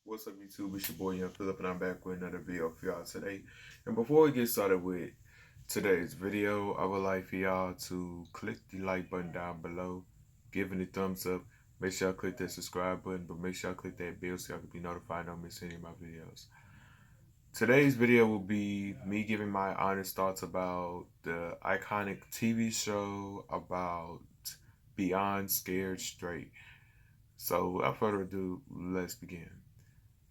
What's up, YouTube? It's your boy Young Philip, and I'm back with another video for y'all today. And before we get started with today's video, I would like for y'all to click the like button down below, giving it a thumbs up. Make sure y'all click that subscribe button, but make sure y'all click that bell so y'all can be notified don't miss any of my videos. Today's video will be me giving my honest thoughts about the iconic TV show about Beyond Scared Straight. So without further ado, let's begin.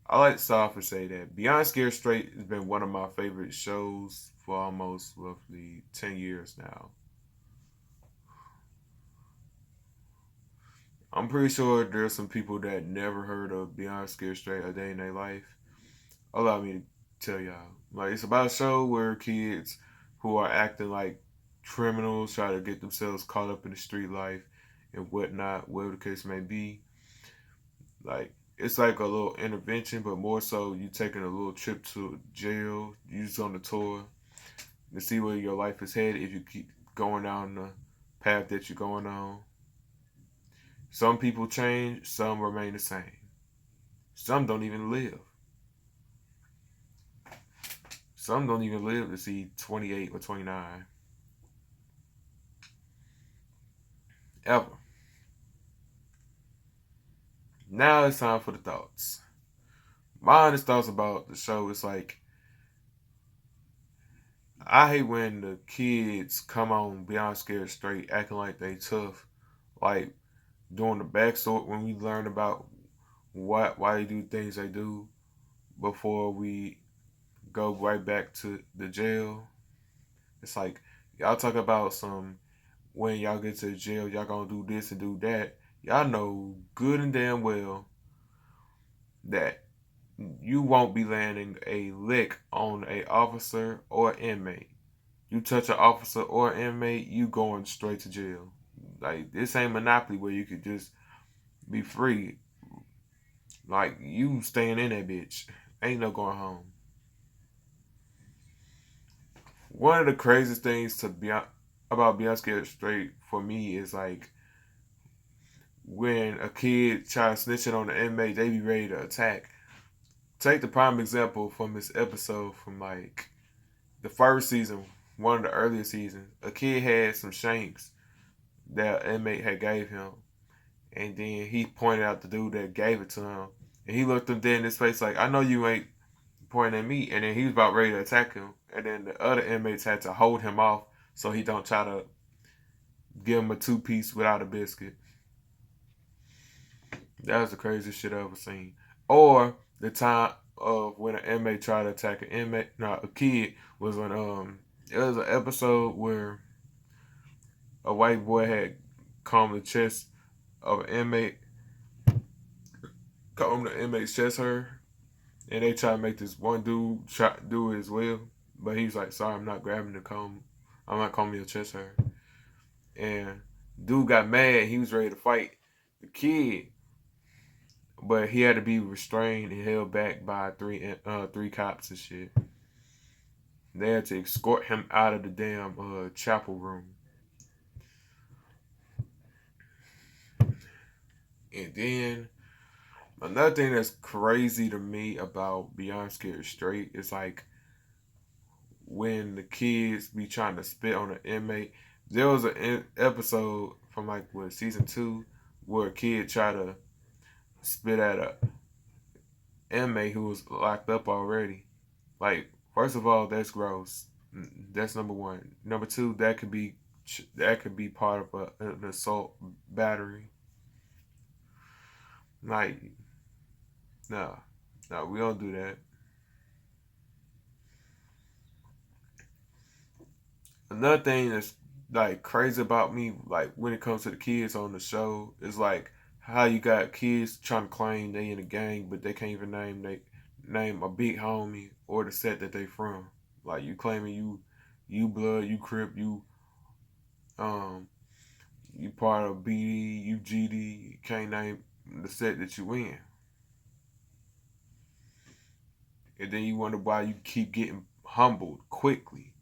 I like to start off and say that Beyond Scared Straight has been one of my favorite shows for almost roughly 10 years now. I'm pretty sure there's some people that never heard of Beyond Scared Straight a day in their life. Allow me to tell y'all. Like, it's about a show where kids who are acting like criminals try to get themselves caught up in the street life and whatnot, whatever the case may be. Like, it's like a little intervention, but more so you taking a little trip to jail, you just on the tour to see where your life is headed if you keep going down the path that you're going on. Some people change, some remain the same. Some don't even live. Some don't even live to see 28 or 29. Ever. Now it's time for the thoughts. My honest thoughts about the show is like, I hate when the kids come on Beyond Scared Straight acting like they tough. Like, doing the backstory when we learn about why they do things they do before we go right back to the jail. It's like y'all talk about some when y'all get to the jail, y'all gonna do this and do that. Y'all know good and damn well that you won't be landing a lick on a officer or inmate. You touch an officer or inmate, you going straight to jail. Like, this ain't Monopoly where you could just be free. Like, you staying in that bitch. Ain't no going home. One of the craziest things about Beyond Scared Straight for me is like when a kid tries snitching on the inmate, they be ready to attack. Take the prime example from this episode from like the first season, one of the earlier seasons. A kid had some shanks that inmate had gave him, and then he pointed out the dude that gave it to him, and he looked him dead in his face like, "I know you ain't pointing at me," and then he was about ready to attack him, and then the other inmates had to hold him off so he don't try to give him a two-piece without a biscuit. That was the craziest shit I ever seen. Or the time of when an inmate tried to attack an inmate, no, a kid was when it was an episode where a white boy had combed the chest of an inmate, combed the inmate's chest hair, and they tried to make this one dude try to do it as well. But he's like, "Sorry, I'm not grabbing the comb. I'm not combing your chest hair." And dude got mad. He was ready to fight the kid, but he had to be restrained and held back by three cops and shit. They had to escort him out of the damn chapel room. And then another thing that's crazy to me about Beyond Scared Straight is like when the kids be trying to spit on an inmate. There was an episode from like what season 2 where a kid tried to spit at a inmate who was locked up already. Like, first of all, that's gross. That's number one. Number two, that could be part of an assault battery. Like, no, no, we don't do that. Another thing that's like crazy about me, like when it comes to the kids on the show, is like how you got kids trying to claim they in a gang, but they can't even name a big homie or the set that they from. Like, you claiming you blood, you crip, um you part of BD, you GD, you can't name the set that you in. And then you wonder why you keep getting humbled quickly.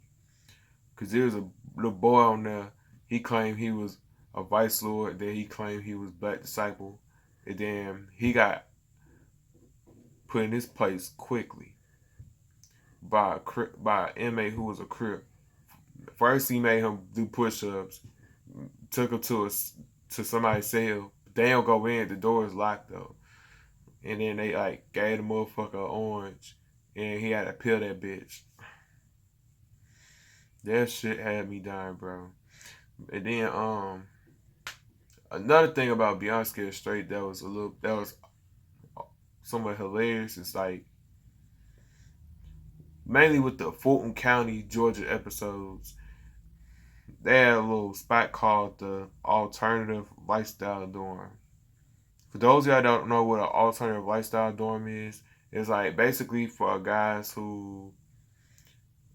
Cause there's a little boy on there, he claimed he was a vice lord, then he claimed he was Black Disciple, and then he got put in his place quickly by an inmate who was a crip. First, he made him do push-ups, took him to somebody's cell. They don't go in. The door is locked though. And then they like gave the motherfucker an orange, and he had to peel that bitch. That shit had me dying, bro. And then another thing about Beyond Scared Straight that was somewhat hilarious is like mainly with the Fulton County, Georgia episodes, they had a little spot called the Alternative Lifestyle Dorm. For those of y'all that don't know what an alternative lifestyle dorm is, it's like basically for guys who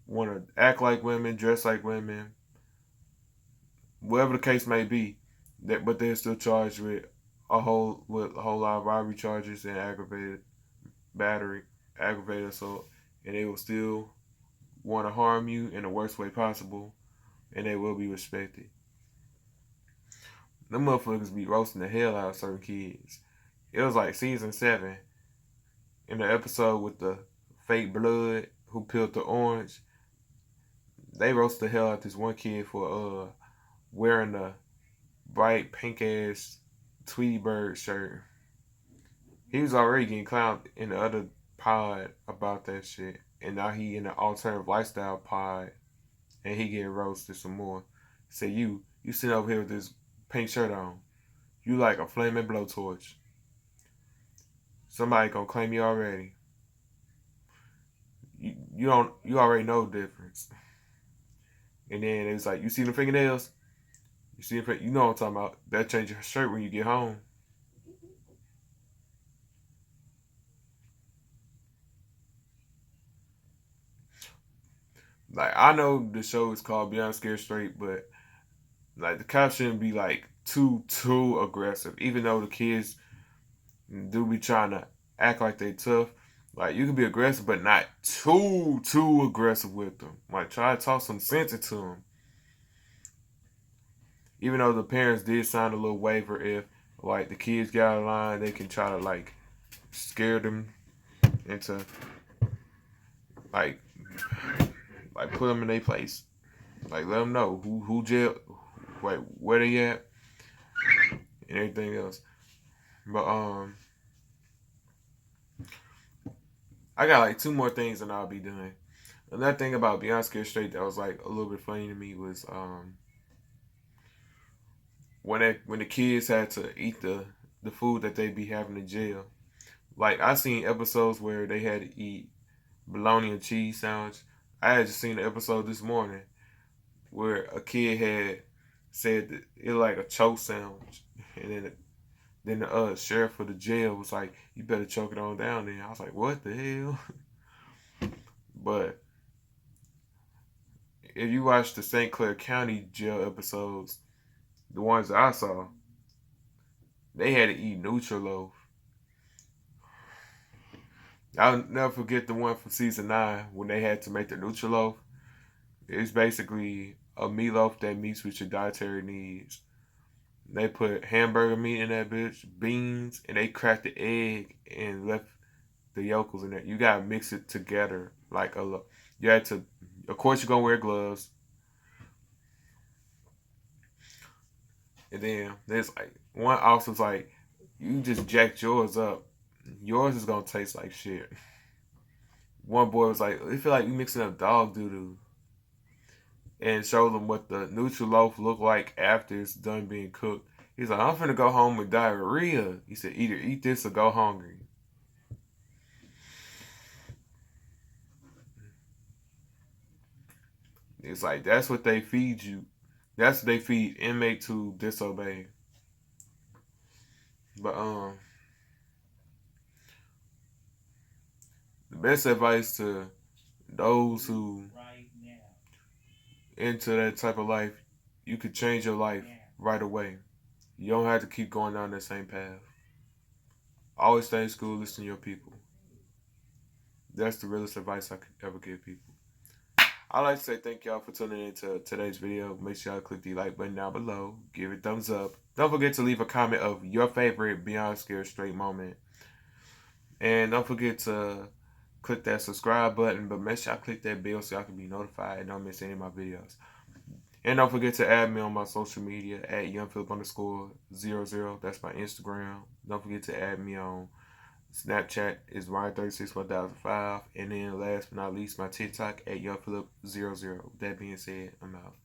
want to act like women, dress like women, whatever the case may be. But they're still charged with a whole lot of robbery charges and aggravated battery, aggravated assault, and they will still want to harm you in the worst way possible, and they will be respected. Them motherfuckers be roasting the hell out of certain kids. It was like season 7 in the episode with the fake blood who peeled the orange. They roasted the hell out of this one kid for wearing a bright pink ass Tweety Bird shirt. He was already getting clowned in the other pod about that shit, and now he in the alternative lifestyle pod, and he getting roasted some more. Say you sitting over here with this pink shirt on, you like a flaming blowtorch. Somebody gonna claim you already. You already know the difference. And then it's like, you see the fingernails? You know what I'm talking about. That change your shirt when you get home. Like, I know the show is called Beyond Scared Straight, but like the cops shouldn't be like too aggressive. Even though the kids do be trying to act like they tough. Like, you can be aggressive, but not too aggressive with them. Like, try to talk some sense into them. Even though the parents did sign a little waiver, if like the kids got out of line, they can try to like scare them into like put them in their place. Like, let them know who jail, like where they at, and everything else. But I got like 2 more things and I'll be done. Another thing about Beyond Scared Straight that was like a little bit funny to me was when the kids had to eat the food that they be having in jail. Like, I seen episodes where they had to eat bologna and cheese sandwich. I had just seen the episode this morning where a kid had said that it was like a choke sandwich, and then the sheriff of the jail was like, "You better choke it on down there." I was like, "What the hell?" But if you watch the St. Clair County jail episodes, the ones that I saw, they had to eat Nutriloaf. I'll never forget the one from season 9 when they had to make the Nutriloaf. It's basically a meatloaf that meets with your dietary needs. They put hamburger meat in that bitch, beans, and they cracked the egg and left the yolks in there. You gotta mix it together like you had to. Of course, you're gonna wear gloves, and then there's like one officer's like, "You just jacked yours up. Yours is gonna taste like shit." One boy was like, "It feel like you mixing up dog doo doo," and showed them what the Nutriloaf looked like after it's done being cooked. He's like, "I'm finna go home with diarrhea." He said, "Either eat this or go hungry." It's like that's what they feed you. That's what they feed inmates who disobey. But the best advice to those who into that type of life, you could change your life right away. You don't have to keep going down that same path. Always stay in school, listen to your people. That's the realest advice I could ever give people. I'd like to say thank y'all for tuning in to today's video. Make sure y'all click the like button down below. Give it a thumbs up. Don't forget to leave a comment of your favorite Beyond Scared Straight moment. And don't forget to click that subscribe button, but make sure I click that bell so y'all can be notified and don't miss any of my videos. And don't forget to add me on my social media at youngphilip_00. That's my Instagram. Don't forget to add me on Snapchat is Ryan361005. And then last but not least, my TikTok at youngphilip00. With that being said, I'm out.